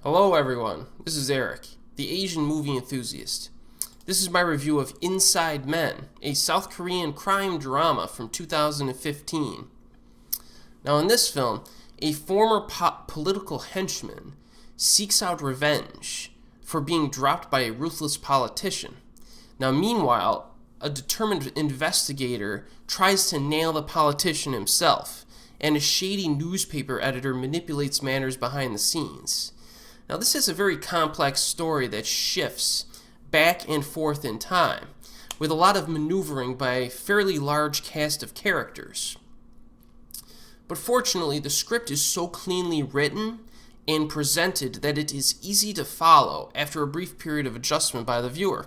Hello everyone, this is Eric, the Asian movie enthusiast. This is my review of Inside Men, a South Korean crime drama from 2015. Now in this film, a former political henchman seeks out revenge for being dropped by a ruthless politician. Now meanwhile, a determined investigator tries to nail the politician himself, and a shady newspaper editor manipulates matters behind the scenes. Now this is a very complex story that shifts back and forth in time, with a lot of maneuvering by a fairly large cast of characters. But fortunately, the script is so cleanly written and presented that it is easy to follow after a brief period of adjustment by the viewer.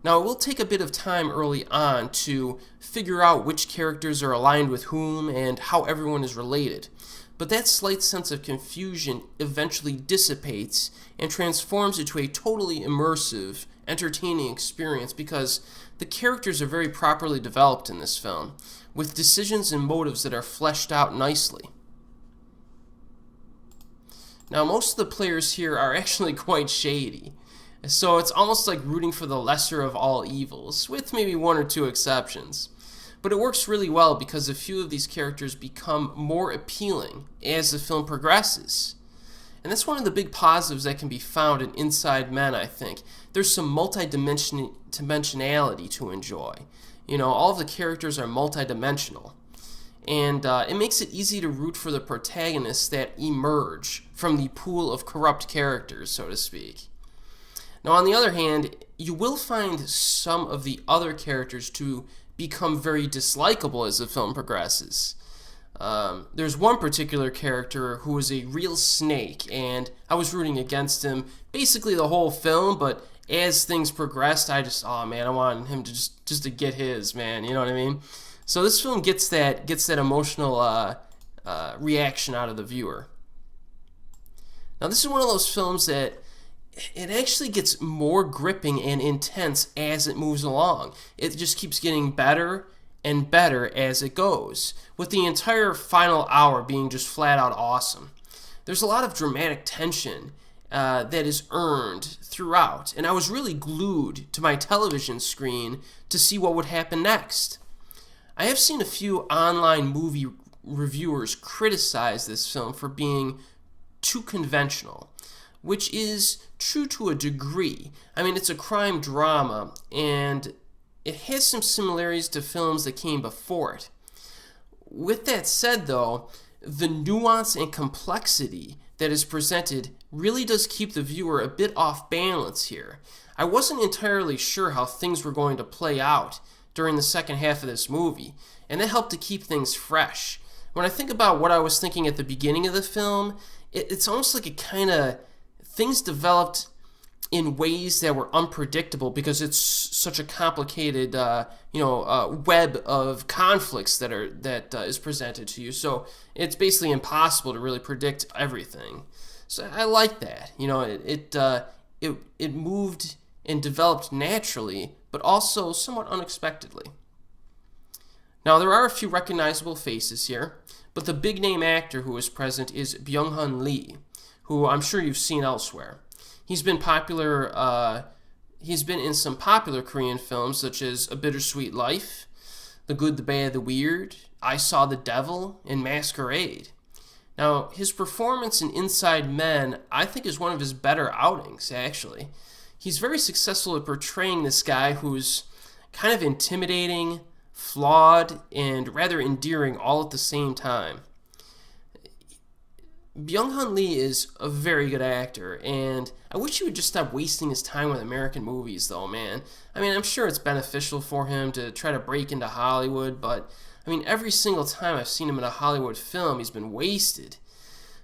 Now, it will take a bit of time early on to figure out which characters are aligned with whom and how everyone is related, but that slight sense of confusion eventually dissipates and transforms into a totally immersive, entertaining experience because the characters are very properly developed in this film, with decisions and motives that are fleshed out nicely. Now, most of the players here are actually quite shady, so it's almost like rooting for the lesser of all evils, with maybe one or two exceptions. But it works really well because a few of these characters become more appealing as the film progresses. And that's one of the big positives that can be found in Inside Men, I think. There's some multi-dimensionality to enjoy. You know, all of the characters are multi-dimensional. And it makes it easy to root for the protagonists that emerge from the pool of corrupt characters, so to speak. Now, on the other hand, you will find some of the other characters to become very dislikable as the film progresses. There's one particular character who is a real snake, and I was rooting against him basically the whole film, but as things progressed, I just, oh man, I wanted him to just to get his, man, you know what I mean? So this film gets that emotional reaction out of the viewer. Now this is one of those films that it actually gets more gripping and intense as it moves along. It just keeps getting better and better as it goes, with the entire final hour being just flat out awesome. There's a lot of dramatic tension that is earned throughout, and I was really glued to my television screen to see what would happen next. I have seen a few online movie reviewers criticize this film for being too conventional, which is true to a degree. I mean, it's a crime drama, and it has some similarities to films that came before it. With that said, though, the nuance and complexity that is presented really does keep the viewer a bit off balance here. I wasn't entirely sure how things were going to play out during the second half of this movie, and that helped to keep things fresh. When I think about what I was thinking at the beginning of the film, it's almost like things developed in ways that were unpredictable because it's such a complicated, web of conflicts that is presented to you. So it's basically impossible to really predict everything. So I like that. You know, it moved and developed naturally, but also somewhat unexpectedly. Now there are a few recognizable faces here, but the big name actor who is present is Byung-hun Lee, who I'm sure you've seen elsewhere. He's been popular. He's been in some popular Korean films such as A Bittersweet Life, The Good, the Bad, the Weird, I Saw the Devil, and Masquerade. Now, his performance in Inside Men, I think, is one of his better outings, actually. He's very successful at portraying this guy who's kind of intimidating, flawed, and rather endearing all at the same time. Byung-hun Lee is a very good actor, and I wish he would just stop wasting his time with American movies, though, man. I mean, I'm sure it's beneficial for him to try to break into Hollywood, but, I mean, every single time I've seen him in a Hollywood film, he's been wasted.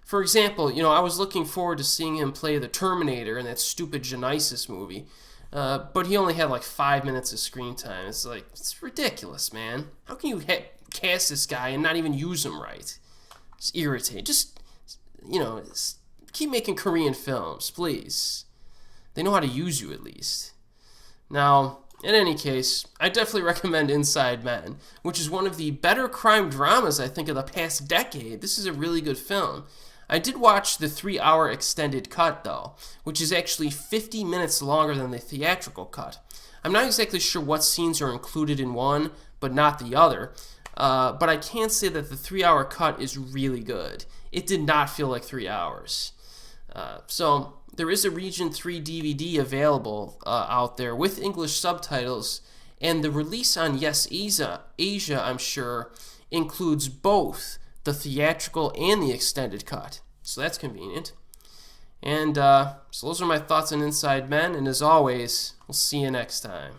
For example, you know, I was looking forward to seeing him play the Terminator in that stupid Genesis movie, but he only had like 5 minutes of screen time. It's ridiculous, man. How can you cast this guy and not even use him right? It's irritating. Keep making Korean films, please. They know how to use you, at least. Now, in any case, I definitely recommend Inside Men, which is one of the better crime dramas, I think, of the past decade. This is a really good film. I did watch the 3-hour extended cut, though, which is actually 50 minutes longer than the theatrical cut. I'm not exactly sure what scenes are included in one, but not the other. But I can say that the 3-hour cut is really good. It did not feel like 3 hours. So there is a Region 3 DVD available out there with English subtitles, and the release on Yes Asia, I'm sure, includes both the theatrical and the extended cut. So that's convenient. And so those are my thoughts on Inside Men, and as always, we'll see you next time.